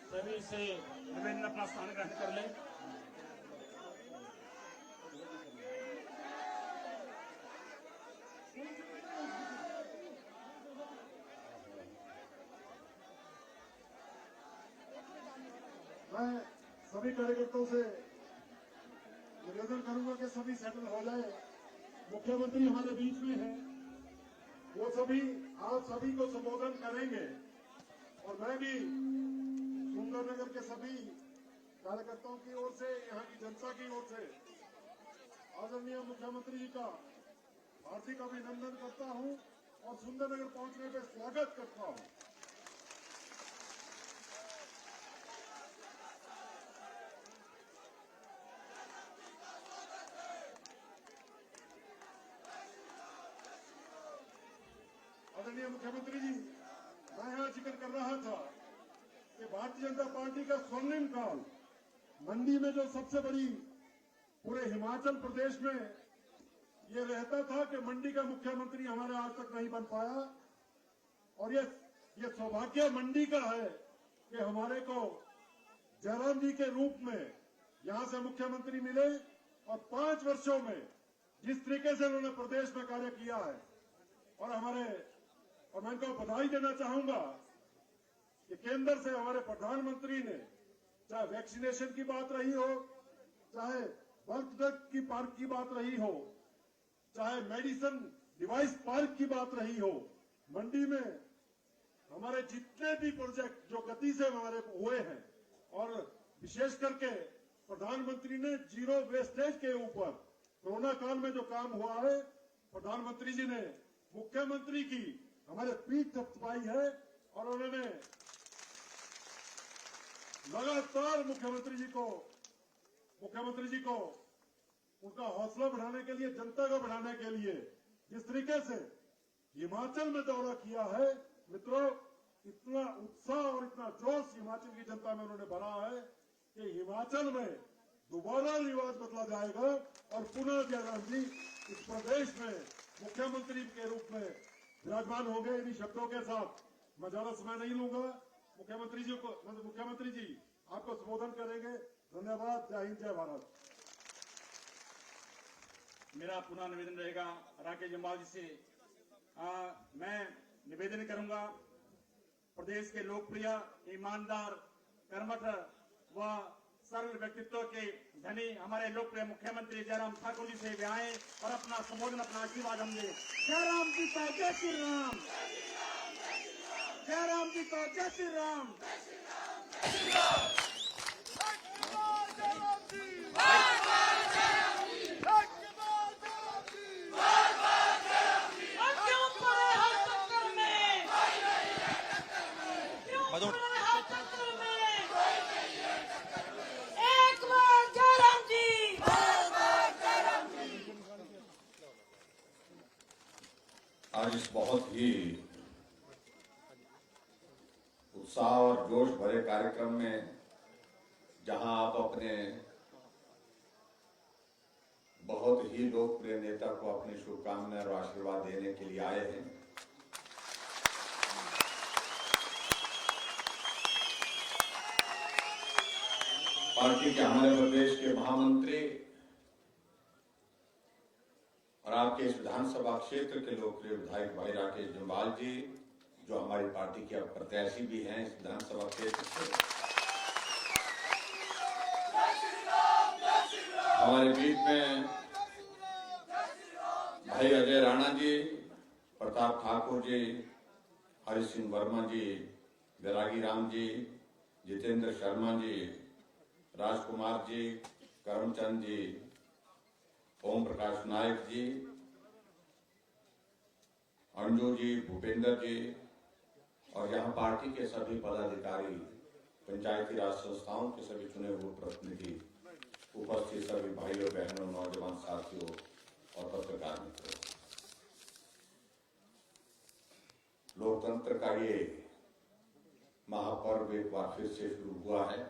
सभी से निवेदन अपना स्थान ग्रहण कर लें। मैं सभी कार्यकर्ताओं से निवेदन करूंगा कि सभी सेटल हो जाए। मुख्यमंत्री हमारे बीच में है, वो सभी आप सभी को संबोधन करेंगे और मैं भी सुंदरनगर के सभी कार्यकर्ताओं की ओर से, यहाँ की जनता की ओर से आदरणीय मुख्यमंत्री जी का हार्दिक अभिनंदन करता हूं और सुंदरनगर पहुंचने पर स्वागत करता हूं। आदरणीय मुख्यमंत्री जी, मैं यहाँ जिक्र कर रहा था कि भारतीय जनता पार्टी का स्वर्णिम काल, मंडी में जो सबसे बड़ी पूरे हिमाचल प्रदेश में ये रहता था कि मंडी का मुख्यमंत्री हमारे आज तक नहीं बन पाया, और ये सौभाग्य मंडी का है कि हमारे को जयराम जी के रूप में यहां से मुख्यमंत्री मिले और 5 वर्षों में जिस तरीके से उन्होंने प्रदेश में कार्य किया है, और मैं इनको बधाई देना चाहूंगा कि केंद्र से हमारे प्रधानमंत्री ने, चाहे वैक्सीनेशन की बात रही हो, चाहे बर्थ ड्रग की पार्क की बात रही हो, चाहे मेडिसिन डिवाइस पार्क की बात रही हो, मंडी में हमारे जितने भी प्रोजेक्ट जो गति से हमारे हुए हैं, और विशेष करके प्रधानमंत्री ने जीरो वेस्टेज के ऊपर कोरोना काल में जो काम हुआ है, प्रधानमंत्री जी ने मुख्यमंत्री की हमारे पीठ थपथपाई है और उन्होंने लगातार मुख्यमंत्री जी को उनका हौसला बढ़ाने के लिए, जनता को बढ़ाने के लिए जिस तरीके से हिमाचल में दौरा किया है, मित्रों, इतना उत्साह और इतना जोश हिमाचल की जनता में उन्होंने भरा है कि हिमाचल में दोबारा रिवाज बदला जाएगा और पुनः जयराम जी इस प्रदेश में मुख्यमंत्री के रूप में विराजमान होंगे। इन्हीं शब्दों के साथ मैं ज्यादा समय नहीं लूंगा। मुख्यमंत्री जी आपको संबोधन करेंगे। धन्यवाद। जय हिंद, जय भारत। मेरा पुनः निवेदन रहेगा राकेश जम्वाल जी से। मैं निवेदन करूंगा, प्रदेश के लोकप्रिय, ईमानदार, कर्मठ व सरल व्यक्तित्व के धनी हमारे लोकप्रिय मुख्यमंत्री जयराम ठाकुर जी से भी आए और अपना संबोधन, अपना आशीर्वाद हम दे। जयराम जी का जय श्री राम, जयराम जी का जय श्री राम। आज इस बहुत ही उत्साह और जोश भरे कार्यक्रम में, जहां आप अपने बहुत ही लोकप्रिय नेता को अपनी शुभकामनाएं और आशीर्वाद देने के लिए आए हैं, पार्टी के हमारे प्रदेश के महामंत्री और आपके इस विधानसभा क्षेत्र के लोकप्रिय विधायक भाई राकेश जम्वाल जी, जो हमारी पार्टी के अब प्रत्याशी भी हैं इस विधानसभा क्षेत्र से, हमारे बीच में भाई अजय राणा जी, प्रताप ठाकुर जी, हरि सिंह वर्मा जी, बैरागी राम जी, जितेंद्र शर्मा जी, राजकुमार जी, करमचंद जी, ओम प्रकाश नायक जी, अंजू जी, भूपेंद्र जी और यहाँ पार्टी के सभी पदाधिकारी, पंचायती राज संस्थाओं के सभी चुने हुए प्रतिनिधि, उपस्थित सभी भाइयों बहनों, नौजवान साथियों और पत्रकार मित्रों, लोकतंत्र का ये महापर्व एक बार फिर से शुरू हुआ है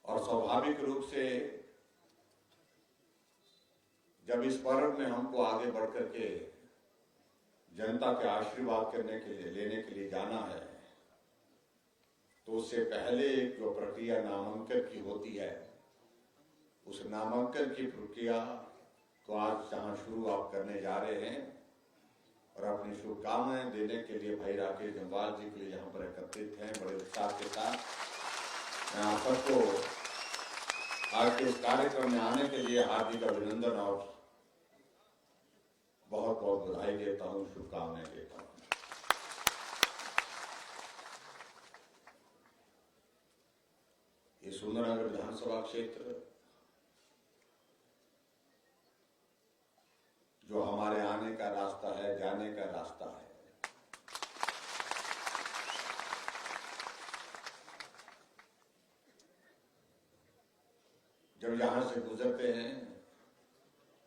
और स्वाभाविक रूप से जब इस पर्व में हमको आगे बढ़कर के जनता के आशीर्वाद करने के लिए, लेने के लिए जाना है, तो उससे पहले एक जो प्रक्रिया नामांकन की होती है, उस नामांकन की प्रक्रिया तो आज जहां शुरू आप करने जा रहे हैं और अपनी शुभकामनाएं देने के लिए भाई राकेश जम्वाल जी के लिए यहाँ पर एकत्रित हैं बड़े उत्साह के साथ। मैं आप सबको आज के इस कार्यक्रम में आने के लिए हार्दिक अभिनंदन और बहुत बहुत बधाई देता हूं, शुभकामनाएं देता हूं। ये सुंदरनगर विधानसभा क्षेत्र जो हमारे आने का रास्ता है, जाने का रास्ता है, जब यहां से गुजरते हैं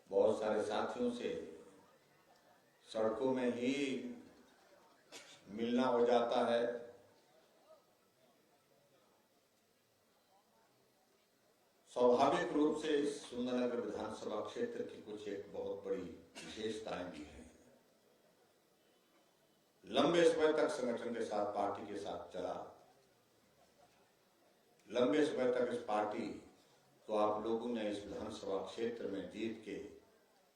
बहुत सारे साथियों से सड़कों में ही मिलना हो जाता है। स्वाभाविक रूप से इस सुंदरनगर विधानसभा क्षेत्र की कुछ एक बहुत बड़ी विशेषताएं भी हैं। लंबे समय तक संगठन के साथ, पार्टी के साथ चला, लंबे समय तक इस पार्टी तो आप लोगों ने इस विधानसभा क्षेत्र में जीत के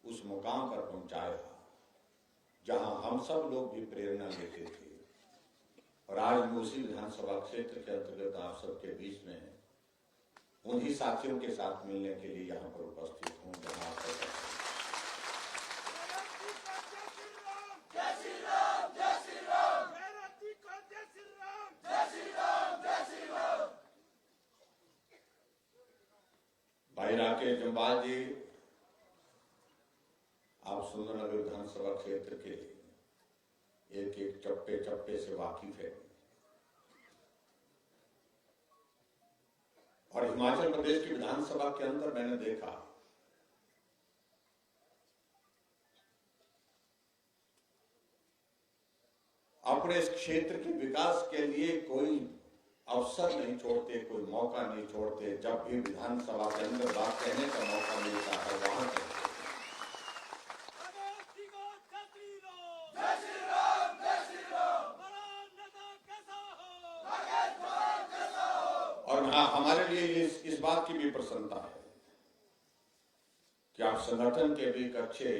उस मुकाम पर पहुंचाया जहां हम सब लोग भी प्रेरणा लेते थे। और आज मैं उसी विधानसभा क्षेत्र के अंतर्गत आप सबके बीच में उन्हीं साथियों के साथ मिलने के लिए यहाँ पर उपस्थित हूँ जहाँ भाई राकेश जम्वाल जी, आप सुंदरनगर विधानसभा क्षेत्र के एक एक चप्पे चप्पे से वाकिफ है और हिमाचल प्रदेश की विधानसभा के अंदर मैंने देखा अपने इस क्षेत्र के विकास के लिए कोई अवसर नहीं छोड़ते, कोई मौका नहीं छोड़ते। जब भी विधानसभा के अंदर बात कहने का मौका मिलता है वहां कहते हैं। और हाँ, हमारे लिए इस बात की भी प्रसन्नता है कि आप संगठन के भी एक अच्छे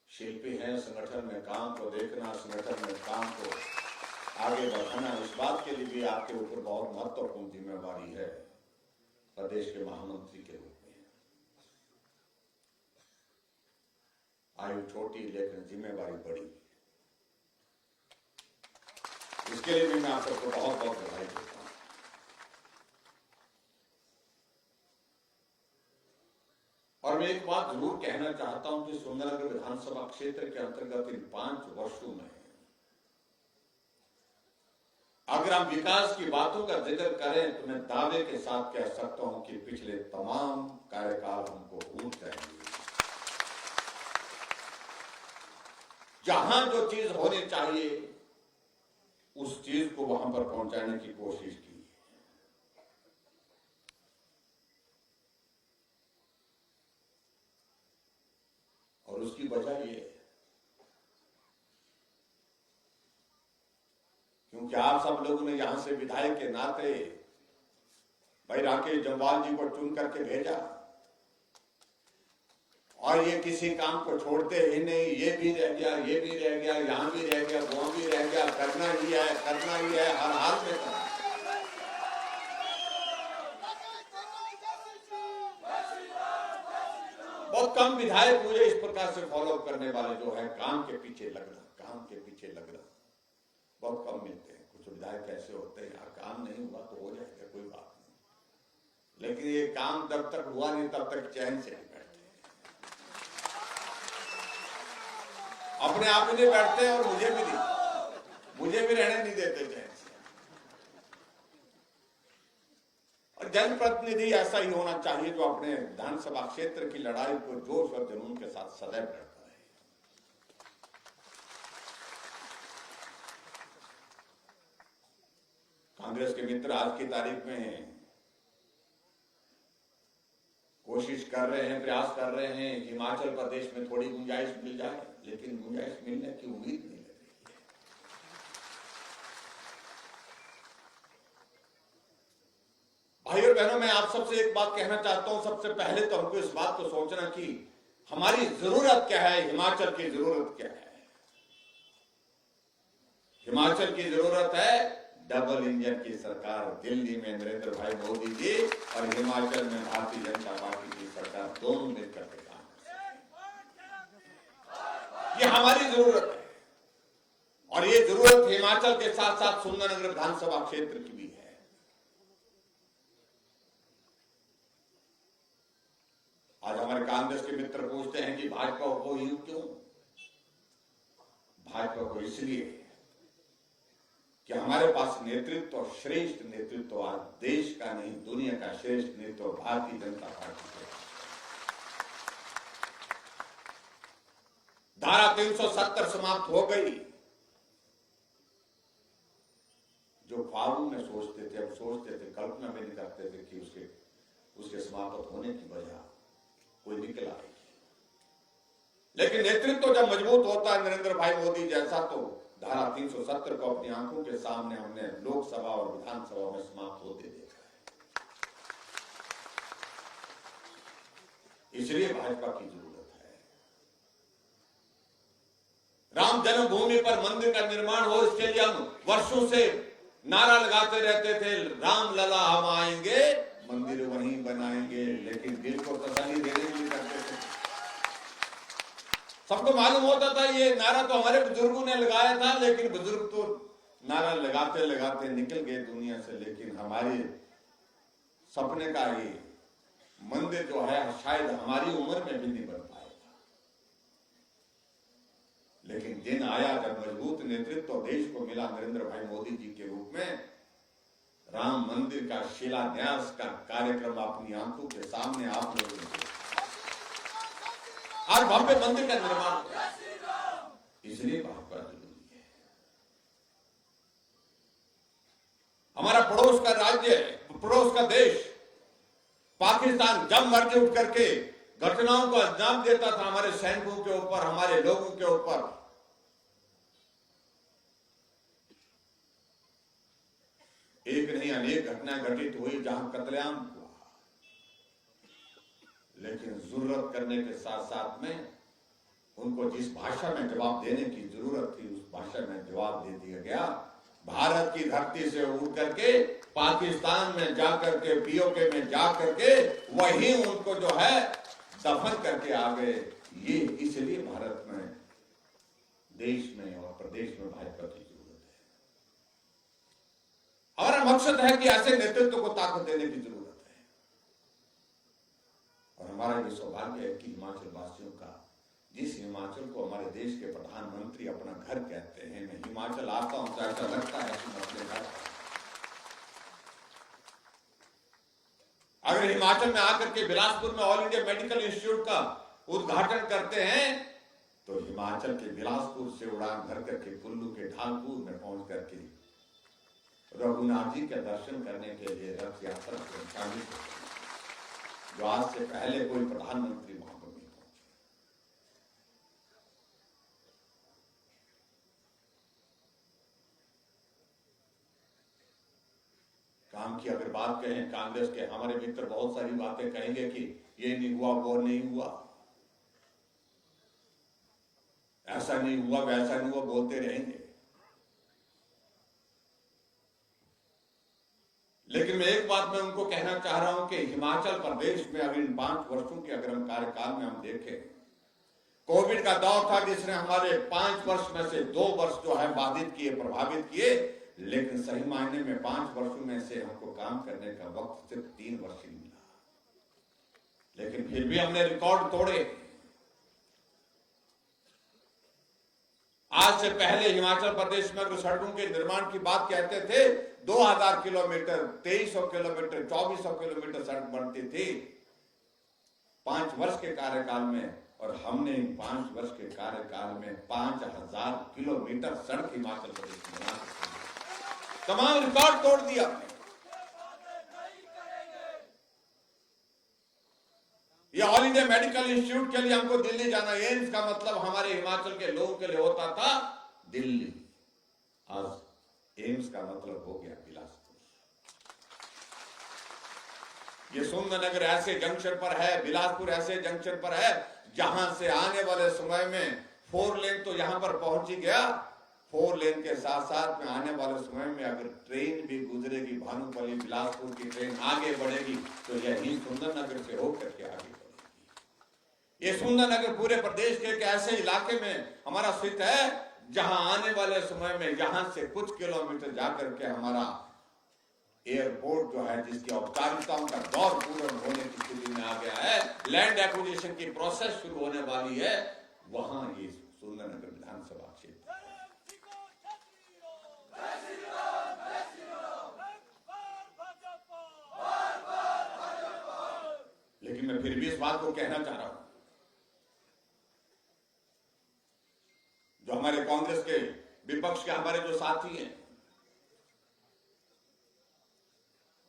शिल्पी हैं। संगठन में काम को देखना, संगठन में काम को आगे बढ़ाना, इस बात के लिए भी आपके ऊपर बहुत महत्वपूर्ण जिम्मेवारी है प्रदेश के महामंत्री के रूप में। आयु छोटी लेकिन जिम्मेवारी बड़ी, इसके लिए भी मैं आप सबको बहुत बहुत बधाई देता हूं। और मैं एक बात जरूर कहना चाहता हूं कि सुंदरनगर विधानसभा क्षेत्र के अंतर्गत इन 5 वर्षों में अगर हम विकास की बातों का जिक्र करें तो मैं दावे के साथ कह सकता हूं कि पिछले तमाम कार्यकाल हमको भूल जाएंगे। जहां जो चीज होनी चाहिए उस चीज को वहां पर पहुंचाने की कोशिश की। और उसकी वजह ये है क्योंकि आप सब लोगों ने यहां से विधायक के नाते भाई राकेश जम्वाल जी को चुन करके भेजा और ये किसी काम को छोड़ते ही नहीं, ये भी रह गया, ये भी रह गया, यहां भी रह गया, वहां भी रह गया, करना ही है, करना ही है, हर हाल में करना। बहुत कम विधायक मुझे इस प्रकार से फॉलो करने वाले जो है काम के पीछे लगना, काम के पीछे लगना बहुत कम मिलते हैं। कुछ विधायक ऐसे होते हैं, यार काम नहीं हुआ तो हो जाएगा, कोई बात नहीं, लेकिन ये काम जब तक हुआ नहीं तब तक चैन से नहीं बैठते। अपने आप ही नहीं बैठते और मुझे भी रहने नहीं देते थे। और जनप्रतिनिधि ऐसा ही होना चाहिए जो अपने विधानसभा क्षेत्र की लड़ाई को जोश और जुनून के साथ सदैव लड़ता रहे। कांग्रेस के मित्र आज की तारीख में कोशिश कर रहे हैं, प्रयास कर रहे हैं हिमाचल प्रदेश में थोड़ी गुंजाइश मिल जाए, लेकिन गुंजाइश मिलने की उम्मीद नहीं लग रही है। भाई और बहनों, मैं आप सबसे एक बात कहना चाहता हूं। सबसे पहले तो हमको इस बात को सोचना कि हमारी जरूरत क्या है, हिमाचल की जरूरत क्या है। हिमाचल की जरूरत है डबल इंजन की सरकार, दिल्ली में नरेंद्र भाई मोदी जी और हिमाचल में भारतीय जनता पार्टी की सरकार, दोनों मिलकर के काम करें। ये हमारी जरूरत है और ये जरूरत हिमाचल के साथ साथ सुंदरनगर विधानसभा क्षेत्र की भी है। आज हमारे कांग्रेस के मित्र पूछते हैं कि भाजपा को यूं क्यों? भाजपा को इसलिए कि हमारे पास नेतृत्व, श्रेष्ठ नेतृत्व आज देश का नहीं दुनिया का श्रेष्ठ नेतृत्व भारतीय जनता पार्टी के। धारा 370 समाप्त हो गई। जो ख्वाबों में सोचते थे, अब सोचते थे, कल्पना भी नहीं करते थे कि उसके समाप्त होने की वजह कोई निकल आएगी। लेकिन नेतृत्व जब मजबूत होता है नरेंद्र भाई मोदी जैसा, तो धारा 370 को अपनी आंखों के सामने हमने लोकसभा और विधानसभा में समाप्त होते देखा है। इसलिए भाजपा की जरूरत है। राम जन्मभूमि पर मंदिर का निर्माण हो, इसके लिए हम वर्षों से नारा लगाते रहते थे, राम लला हम आएंगे, मंदिर वहीं बनाएंगे, लेकिन दिल को तसल्ली देने के लिए करते थे। सबको मालूम होता था ये नारा तो हमारे बुजुर्गों ने लगाया था, लेकिन बुजुर्ग तो नारा लगाते लगाते निकल गए दुनिया से, लेकिन हमारे सपने का ये मंदिर जो है शायद हमारी उम्र में भी नहीं बन पाएगा। लेकिन दिन आया जब मजबूत नेतृत्व देश को मिला नरेंद्र भाई मोदी जी के रूप में, राम मंदिर का शिलान्यास का कार्यक्रम अपनी आंखों के सामने आप लोगों ने देखा। आज भव्य मंदिर का निर्माण, इसलिए भाजपा जरूरी है। हमारा पड़ोस का राज्य, पड़ोस का देश पाकिस्तान जब मर्जी उठ करके घटनाओं को अंजाम देता था हमारे सैनिकों के ऊपर, हमारे लोगों के ऊपर, एक नहीं अनेक घटनाएं घटित हुई जहां कत्लेआम हुआ। लेकिन जरूरत करने के साथ साथ में उनको जिस भाषा में जवाब देने की जरूरत थी उस भाषा में जवाब दे दिया गया। भारत की धरती से उड़ करके पाकिस्तान में जाकर के, पीओके में जाकर के वहीं उनको जो है दफन करके आ गए। ये इसलिए भारत में, देश में और प्रदेश में भाजपा की जरूरत है। हमारा मकसद है कि ऐसे नेतृत्व को ताकत देने की जरूरत है। और हमारा ये सौभाग्य है कि हिमाचल वासियों का, जिस हिमाचल को हमारे देश के प्रधानमंत्री अपना घर कहते हैं, मैं हिमाचल आता हूं तो ऐसा लगता है कि मैं अपने घर। अगर हिमाचल में आकर के बिलासपुर में ऑल इंडिया मेडिकल इंस्टीट्यूट का उद्घाटन करते हैं तो हिमाचल के बिलासपुर से उड़ान भर करके कुल्लू के ढालपुर में पहुंच करके रघुनाथ जी के दर्शन करने के लिए रथ यात्रा को शामिल होते हैं, जो आज से पहले कोई प्रधानमंत्री वहां पर नहीं पहुंचे। काम की अगर बात कहें, कांग्रेस के हमारे मित्र बहुत सारी बातें कहेंगे कि ये नहीं हुआ, वो नहीं हुआ, ऐसा नहीं हुआ, वैसा नहीं हुआ, बोलते रहेंगे। लेकिन मैं एक बात मैं उनको कहना चाह रहा हूं कि हिमाचल प्रदेश में अगर इन 5 वर्षों के अगर हम कार्यकाल में हम देखें, कोविड का दौर था जिसने हमारे 5 वर्ष में से 2 वर्ष जो है बाधित किए, प्रभावित किए, लेकिन सही मायने में 5 वर्षों में से हमको काम करने का वक्त सिर्फ 3 वर्ष ही मिला। लेकिन फिर भी हमने रिकॉर्ड तोड़े। आज से पहले हिमाचल प्रदेश में अगर सड़कों के निर्माण की बात कहते थे 2000 किलोमीटर, 2300 किलोमीटर, 2400 किलोमीटर सड़क बनती थी 5 वर्ष के कार्यकाल में, और हमने इन 5 वर्ष के कार्यकाल में 5000 किलोमीटर सड़क हिमाचल प्रदेश में बना दी। तमाम रिकॉर्ड तोड़ दिया। ये ऑल इंडिया मेडिकल इंस्टीट्यूट के लिए हमको दिल्ली जाना, एम्स का मतलब हमारे हिमाचल के लोगों के लिए होता था दिल्ली। आज एम्स का मतलब हो गया बिलासपुर। ये सुंदरनगर ऐसे जंक्शन पर है, बिलासपुर ऐसे जंक्शन पर है जहां से आने वाले समय में 4 लेन तो यहां पर पहुंच ही गया, 4 लेन के साथ साथ में आने वाले समय में अगर ट्रेन भी गुजरेगी, भानुपल्ली बिलासपुर की ट्रेन आगे बढ़ेगी तो यही सुंदरनगर से होकर के आगे बढ़ेगी। ये सुंदरनगर पूरे प्रदेश के एक ऐसे इलाके में हमारा स्थित है जहां आने वाले समय में यहां से कुछ किलोमीटर जाकर के हमारा एयरपोर्ट जो है, जिसकी औपचारिकताओं का दौर पूर्ण होने की स्थिति में आ गया है, लैंड एक्विजिशन की प्रोसेस शुरू होने वाली है, वहां ये सुंदरनगर विधानसभा क्षेत्र। लेकिन मैं फिर भी इस बात को कहना चाह रहा हूं, जो हमारे कांग्रेस के विपक्ष के हमारे जो साथी हैं,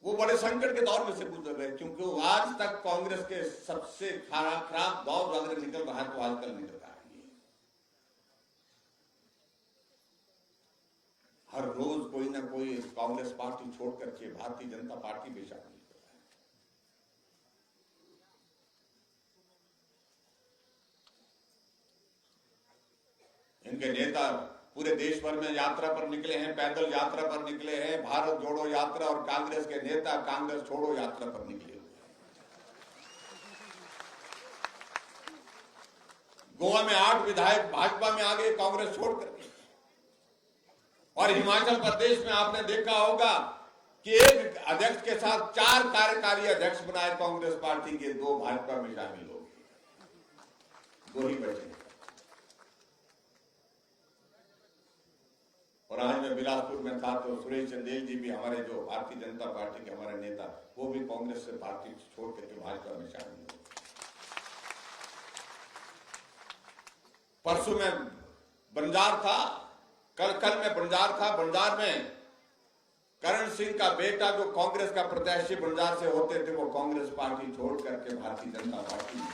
वो बड़े संकट के दौर में से गुजर रहे हैं, क्योंकि आज तक कांग्रेस के सबसे खराब दौर अगर निकल रहा है तो आजकल निकल रहा है। हर रोज कोई ना कोई कांग्रेस पार्टी छोड़ करके भारतीय जनता पार्टी में शामिल हो रहा है। इनके नेता पूरे देश भर में यात्रा पर निकले हैं, पैदल यात्रा पर निकले हैं, भारत जोड़ो यात्रा, और कांग्रेस के नेता कांग्रेस छोड़ो यात्रा पर निकले हुए। गोवा में 8 विधायक भाजपा में आ गए कांग्रेस छोड़ करके, और हिमाचल प्रदेश में आपने देखा होगा कि एक अध्यक्ष के साथ 4 कार्यकारी अध्यक्ष बनाए कांग्रेस पार्टी के, 2 भाजपा में शामिल हो गए, 2 ही बचे। और आज मैं बिलासपुर में था तो सुरेश चंदेल जी भी, हमारे जो भारतीय जनता पार्टी के हमारे नेता, वो भी कांग्रेस से पार्टी छोड़ करके भाजपा में शामिल हुए। परसों में बंजार था, कल में बंजार था। बंजार में करण सिंह का बेटा जो कांग्रेस का प्रत्याशी बंजार से होते थे, वो कांग्रेस पार्टी छोड़ करके भारतीय जनता पार्टी में।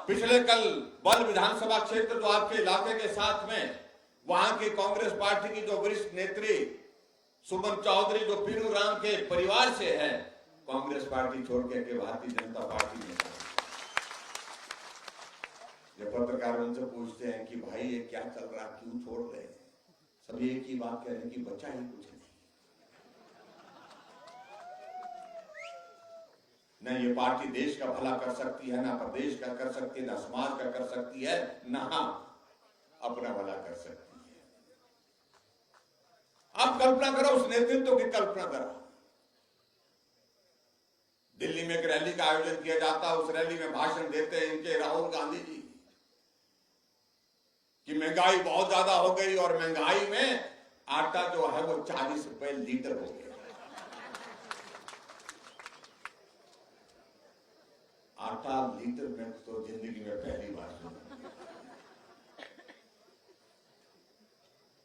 पिछले कल बल विधानसभा क्षेत्र जो आपके इलाके के साथ में, वहां की कांग्रेस पार्टी की जो वरिष्ठ नेत्री सुमन चौधरी, जो पीनू राम के परिवार से है, कांग्रेस पार्टी छोड़ के भारतीय जनता पार्टी में। जब पत्रकार उनसे पूछते हैं कि भाई ये क्या चल रहा, क्यों छोड़ रहे हैं, सभी एक ही बात कह रहे हैं कि बचा ही कुछ नहीं। न ये पार्टी देश का भला कर सकती है, ना प्रदेश का कर सकती है, ना समाज का कर सकती है, ना अपना भला कर सकती है। आप कल्पना करो, उस नेतृत्व की कल्पना करो। दिल्ली में एक रैली का आयोजन किया जाता, उस रैली में भाषण देते हैं इनके राहुल गांधी जी कि महंगाई बहुत ज्यादा हो गई, और महंगाई में आटा जो है वो 40 रुपए लीटर हो गया। आटा लीटर में तो जिंदगी में पहली बार सुना,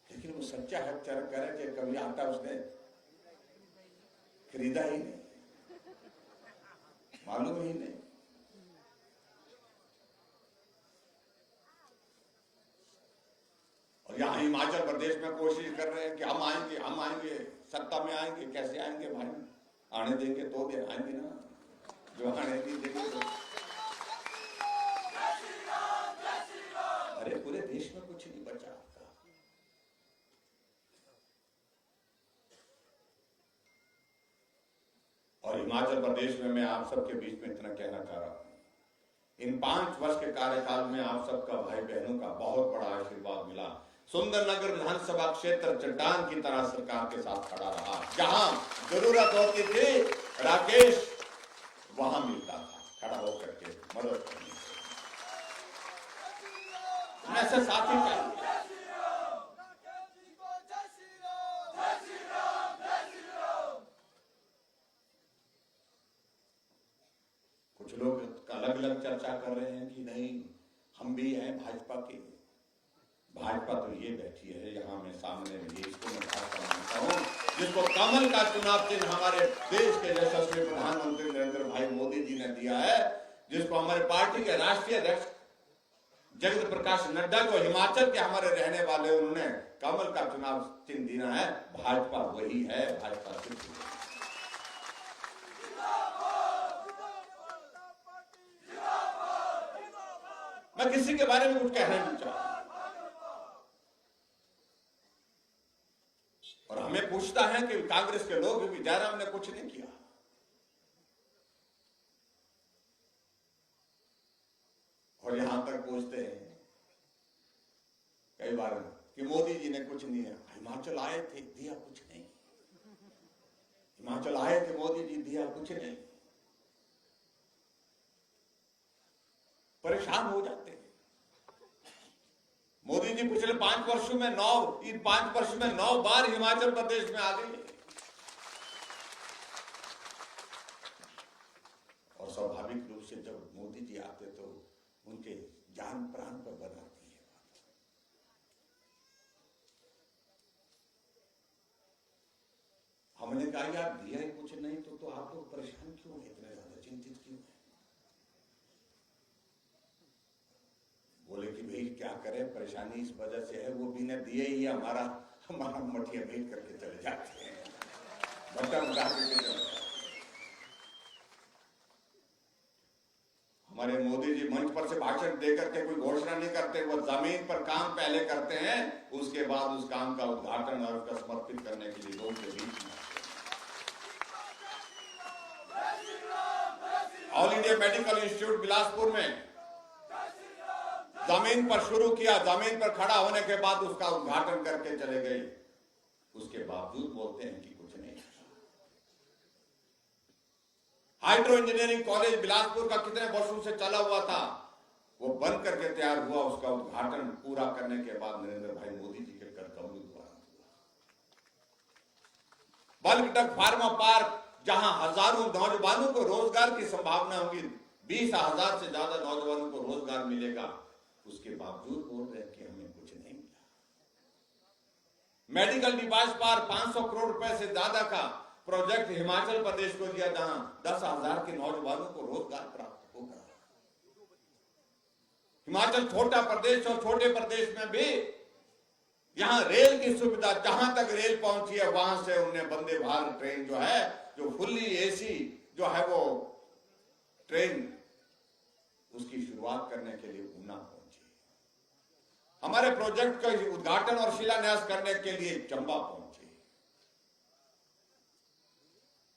लेकिन वो सच्चा है, कह रहे कि कभी आटा उसने खरीदा ही नहीं, मालूम ही नहीं। और यहां हिमाचल प्रदेश में कोशिश कर रहे हैं कि हम आएंगे, सत्ता में आएंगे। कैसे आएंगे भाई? आने देंगे तो दे आएंगे ना, जो आने नहीं देंगे तो। अरे पूरे देश में कुछ नहीं बचा आपका। और हिमाचल प्रदेश में मैं आप सबके बीच में इतना कहना चाह रहा हूं, इन 5 वर्ष के कार्यकाल में आप सबका, भाई बहनों का बहुत बड़ा आशीर्वाद मिला। सुंदरनगर विधानसभा क्षेत्र चट्टान की तरह सरकार के साथ खड़ा रहा। जहां जरूरत होती थी, राकेश वहां मिलता था खड़ा होकर के मदद करने। अच्छे साथी चाहिए। कुछ लोग अलग अलग चर्चा कर रहे हैं कि नहीं हम भी हैं भाजपा के। भाजपा तो ये बैठी है यहाँ में सामने में, इसको मैं भाजपा मानता हूँ, जिसको कमल का चुनाव चिन्ह हमारे देश के यशस्वी प्रधानमंत्री नरेंद्र भाई मोदी जी ने दिया है, जिसको हमारे पार्टी के राष्ट्रीय अध्यक्ष जगत प्रकाश नड्डा को हिमाचल के हमारे रहने वाले उन्होंने कमल का चुनाव चिन्ह दिया है। भाजपा वही है, भाजपा सिर्फ। मैं किसी के बारे में कुछ कहना नहीं चाहता, और हमें पूछता है कि कांग्रेस के लोग भी जयराम ने कुछ नहीं किया। और यहां तक पूछते हैं कई बार कि मोदी जी ने कुछ नहीं है। हिमाचल आए थे, दिया कुछ नहीं। हिमाचल आए थे मोदी जी, दिया कुछ नहीं। परेशान हो जाते हैं। मोदी जी पिछले 5 वर्षों में 9 बार हिमाचल प्रदेश में आ गए, और स्वाभाविक रूप से जब मोदी जी आते तो उनके जान प्राण पर बनाती है। हमने कहा यार दिया ही कुछ नहीं तो आप लोग परेशान क्यों है, इतने ज्यादा चिंतित क्यों है? बोले कि भाई क्या करें, परेशानी इस वजह से है, वो बिना दिए ही हमारा मठिया भेंट करके चले जाते हैं, बटन उड़ा के चले जाते हैं। हमारे मोदी जी मंच पर से भाषण देकर के कोई घोषणा नहीं करते, वो जमीन पर काम पहले करते हैं, उसके बाद उस काम का उद्घाटन और उसका समर्पित करने के लिए लोगों के बीच में। All India medical institute Bilaspur में जमीन पर शुरू किया, जमीन पर खड़ा होने के बाद उसका उद्घाटन करके चले गए, उसके बावजूद बोलते हैं कि कुछ नहीं। हाइड्रो इंजीनियरिंग कॉलेज बिलासपुर का कितने वर्षों से चला हुआ था, वो बन करके तैयार हुआ, उसका उद्घाटन पूरा करने के बाद नरेंद्र भाई मोदी जी के कर कमल द्वारा हुआ। बल्क ड्रग फार्मा पार्क, जहां हजारों नौजवानों को रोजगार की संभावना होगी, 20,000 से ज्यादा नौजवानों को रोजगार मिलेगा, उसके बावजूद बोल रहे हैं कि हमें कुछ नहीं मिला। मेडिकल डिवाइस पार्क 500 करोड़ रुपए से ज्यादा का प्रोजेक्ट हिमाचल प्रदेश को दिया, जहां 10,000 के नौजवानों को रोजगार प्राप्त होगा। हिमाचल छोटा प्रदेश, और छोटे प्रदेश में भी यहां रेल की सुविधा, जहां तक रेल पहुंची है वहां से उन्होंने वंदे भारत ट्रेन जो है, जो फुल्ली एसी जो है वो ट्रेन, उसकी शुरुआत करने के लिए ऊना पहुंची। हमारे प्रोजेक्ट का उद्घाटन और शिलान्यास करने के लिए चंबा पहुंचे।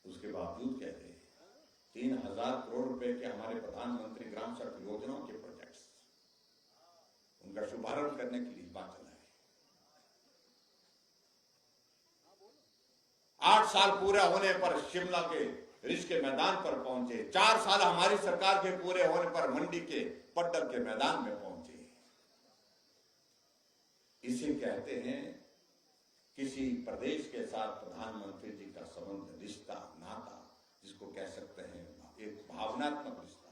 उसके बावजूद कहते हैं 3,000 करोड़ रुपए के हमारे प्रधानमंत्री ग्राम सड़क योजनाओं के प्रोजेक्ट्स, उनका शुभारंभ करने के लिए बात चला है। 8 साल पूरा होने पर शिमला के रिज के मैदान पर पहुंचे, 4 साल हमारी सरकार के पूरे होने पर मंडी के पट्टल के मैदान में पहुंचे। इसे कहते हैं किसी प्रदेश के साथ प्रधानमंत्री जी का संबंध, रिश्ता, नाता, जिसको कह सकते हैं एक भावनात्मक रिश्ता,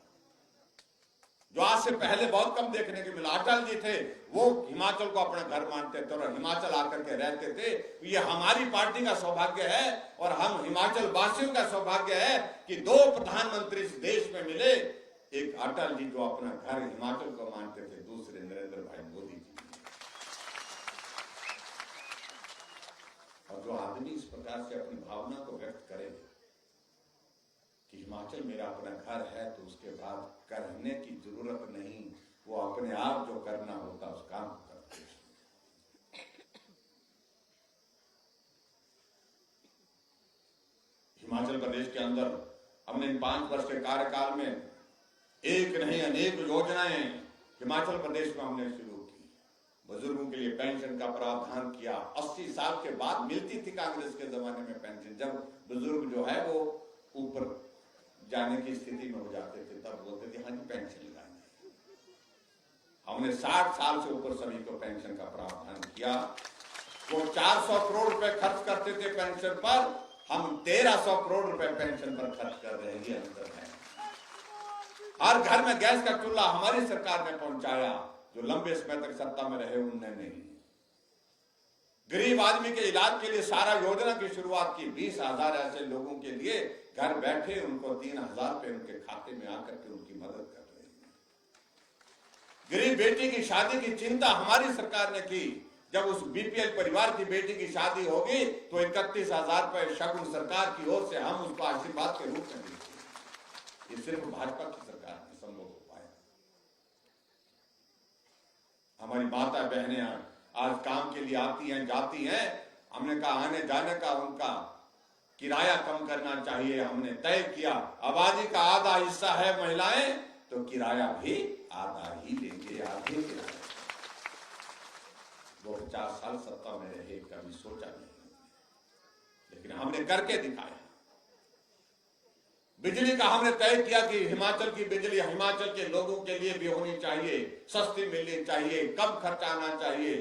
जो आज से पहले बहुत कम देखने को मिला। अटल जी थे, वो हिमाचल को अपना घर मानते थे और हिमाचल आकर के रहते थे। ये हमारी पार्टी का सौभाग्य है और हम हिमाचल वासियों का सौभाग्य है कि 2 प्रधानमंत्री इस देश में मिले। एक अटल जी जो अपना घर हिमाचल को मानते थे, दूसरे नरेंद्र भाई मोदी जी। और जो आदमी इस प्रकार से अपनी भावना को व्यक्त करे कि हिमाचल मेरा अपना घर है, तो उसके बाद करने की जरूरत नहीं, वो अपने आप जो करना होता उस काम को करते हैं। हिमाचल प्रदेश के अंदर हमने इन 5 वर्ष के कार्यकाल में एक नहीं अनेक योजनाएं हिमाचल प्रदेश में हमने शुरू की। बुजुर्गों के लिए पेंशन का प्रावधान किया। 80 साल के बाद मिलती थी कांग्रेस के जमाने में पेंशन, जब बुजुर्ग जो है वो ऊपर जाने की स्थिति में हो जाते थे, तब बोलते थे हाँ जी पेंशन लगाएंगे। हमने 60 साल से ऊपर सभी को पेंशन का प्रावधान किया। वो 400 करोड़ रुपए खर्च करते थे पेंशन पर, हम 1300 करोड़ रुपए पेंशन पर खर्च कर रहे हैं। ये अंतर है। हर घर में गैस का चूल्हा हमारी सरकार ने पहुंचाया, जो लंबे समय तक सत्ता में रहे उनने नहीं। गरीब आदमी के इलाज के लिए सारा योजना की शुरुआत की। 20,000 ऐसे लोगों के लिए घर बैठे उनको 3,000 रुपए उनके खाते में आकर के उनकी मदद कर रहे हैं। गरीब बेटी की शादी की चिंता हमारी सरकार ने की। जब उस बीपीएल परिवार की बेटी की शादी होगी तो 31,000 रुपए शगुन सरकार की ओर से हम उसको आशीर्वाद के रूप में देंगे। ये सिर्फ भाजपा की सरकार में संभव हो पाया। हमारी माता बहनें आज काम के लिए आती हैं, जाती हैं। हमने कहा आने जाने का उनका किराया कम करना चाहिए। हमने तय किया आबादी का आधा हिस्सा है महिलाएं, तो किराया भी आधा ही लेंगे, आधे किराया। वो 50 साल सत्ता में रहे, कभी सोचा नहीं, लेकिन हमने करके दिखाया। बिजली का हमने तय किया कि हिमाचल की बिजली हिमाचल के लोगों के लिए भी होनी चाहिए, सस्ती मिलनी चाहिए, कम खर्चा आना चाहिए।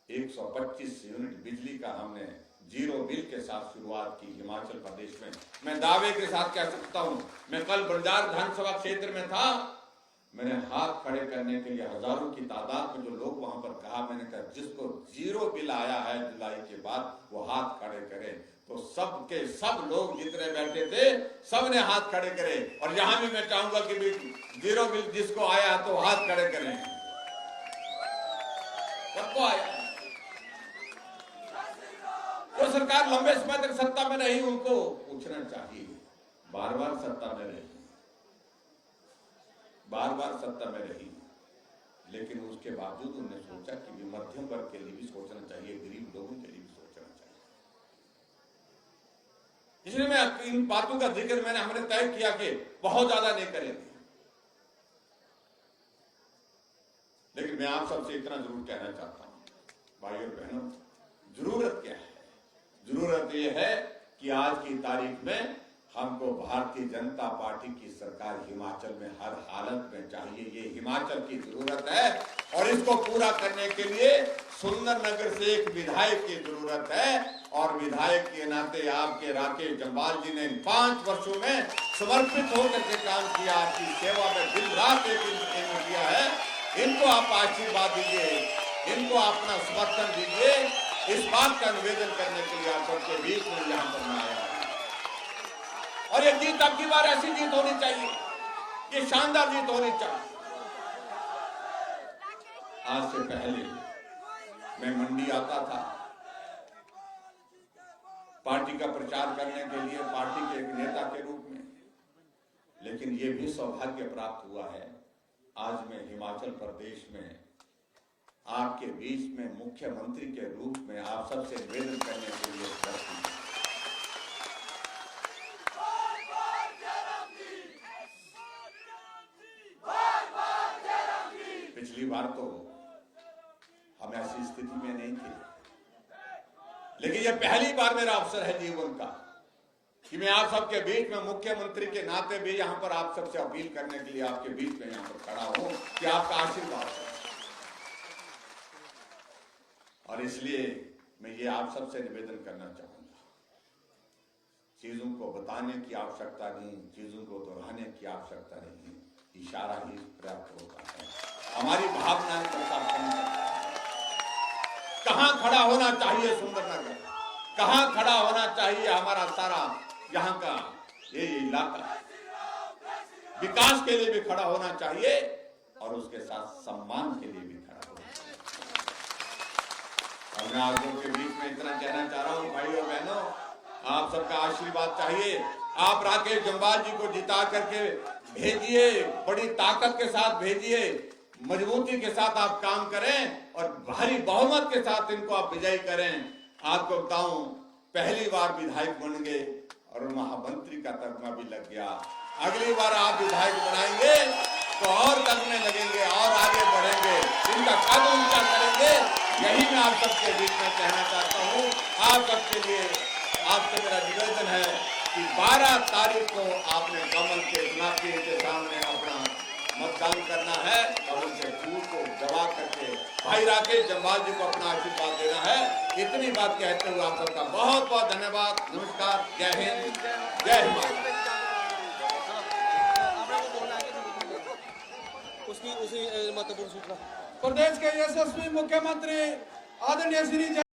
125 यूनिट बिजली का हमने जीरो बिल के साथ शुरुआत की हिमाचल प्रदेश में। मैं दावे के साथ कह सकता हूं, मैं कल बंजार विधानसभा क्षेत्र में था, मैंने हाथ खड़े करने के लिए हजारों की तादाद में जो लोग वहां पर कहा, मैंने कहा जिसको जीरो बिल आया है जुलाई के बाद वो हाथ खड़े करे। तो सबके सब लोग जितने बैठे थे सबने हाथ खड़े करे। और यहां भी मैं चाहूंगा कि जीरो बिल जिसको आया तो हाथ खड़े करें। सबको आया। तो सरकार लंबे समय तक सत्ता में रही, उनको पूछना चाहिए। बार बार सत्ता में रही, बार बार सत्ता में रही, लेकिन उसके बावजूद उन्होंने सोचा कि मध्यम वर्ग के लिए भी सोचना चाहिए, गरीब लोगों के लिए भी सोचना चाहिए। इसलिए मैं इन बातों का जिक्र हमने तय किया कि बहुत ज्यादा नहीं करेंगे, लेकिन मैं आप सबसे इतना जरूर कहना चाहता हूं भाई और बहनों, जरूरत क्या है? जरूरत यह है कि आज की तारीख में हमको भारतीय जनता पार्टी की सरकार हिमाचल में हर हालत में चाहिए। ये हिमाचल की जरूरत है और इसको पूरा करने के लिए सुंदरनगर से एक विधायक की जरूरत है। और विधायक के नाते आपके राकेश जम्वाल जी ने 5 वर्षों में समर्पित होकर के काम किया, आपकी सेवा में दिन रात एक किया है। इनको आप आशीर्वाद दीजिए, इनको अपना समर्थन दीजिए। इस बात का निवेदन करने के लिए आप सबके बीच में यहाँ पर मैं आया। और ये जीत अब की बार ऐसी जीत होनी चाहिए, ये शानदार जीत होनी चाहिए। आज से पहले मैं मंडी आता था पार्टी का प्रचार करने के लिए, पार्टी के एक नेता के रूप में, लेकिन ये भी सौभाग्य प्राप्त हुआ है आज मैं हिमाचल प्रदेश में आपके बीच में मुख्यमंत्री के रूप में आप सबसे निवेदन करने के लिए उपस्थित हूं। पिछली बार तो हम ऐसी स्थिति में नहीं थे, लेकिन यह पहली बार मेरा अवसर है जीवन का कि मैं आप सबके बीच में मुख्यमंत्री के नाते भी यहां पर आप सबसे अपील करने के लिए आपके बीच में यहां पर खड़ा हूं कि आपका आशीर्वाद है। और इसलिए मैं ये आप सबसे निवेदन करना चाहूंगा, चीजों को बताने की आवश्यकता नहीं, चीजों को दोहराने की आवश्यकता नहीं, इशारा ही पर्याप्त होता है। हमारी भावनाएं प्रसार करना है। कहां खड़ा होना चाहिए सुंदरनगर, कहां खड़ा होना चाहिए हमारा सारा यहाँ का ये इलाका, विकास के लिए भी खड़ा होना चाहिए और उसके साथ सम्मान के लिए भी खड़ा होना चाहिए। और मैं आप लोगों के बीच में इतना कहना चाह रहा हूं भाई और बहनों, आप सबका आशीर्वाद चाहिए। आप राकेश जम्वाल जी को जिता करके भेजिए, बड़ी ताकत के साथ भेजिए, मजबूती के साथ आप काम करें और भारी बहुमत के साथ इनको आप विजयी करें। आपको बताऊं, पहली बार विधायक बन गए और महामंत्री का तगमा भी लग गया। अगली बार आप विधायक बनाएंगे तो और तगमे लगेंगे और आगे बढ़ेंगे, इनका कद ऊंचा करेंगे। यही मैं आप सबके बीच में कहना चाहता हूँ। आप सबके लिए आपसे मेरा निवेदन है कि 12 तारीख को आपने कमल के चुनाव के सामने अपना मतदान करना है और उनके झूठ को दबा करके भाई राकेश जम्वाल जी को अपना आशीर्वाद देना है। इतनी बात कहते हुए आप सबका बहुत बहुत धन्यवाद। नमस्कार, जय हिंद, जय हिमालय। उसी महत्वपूर्ण सूचना प्रदेश के यशस्वी मुख्यमंत्री आदरणीय श्री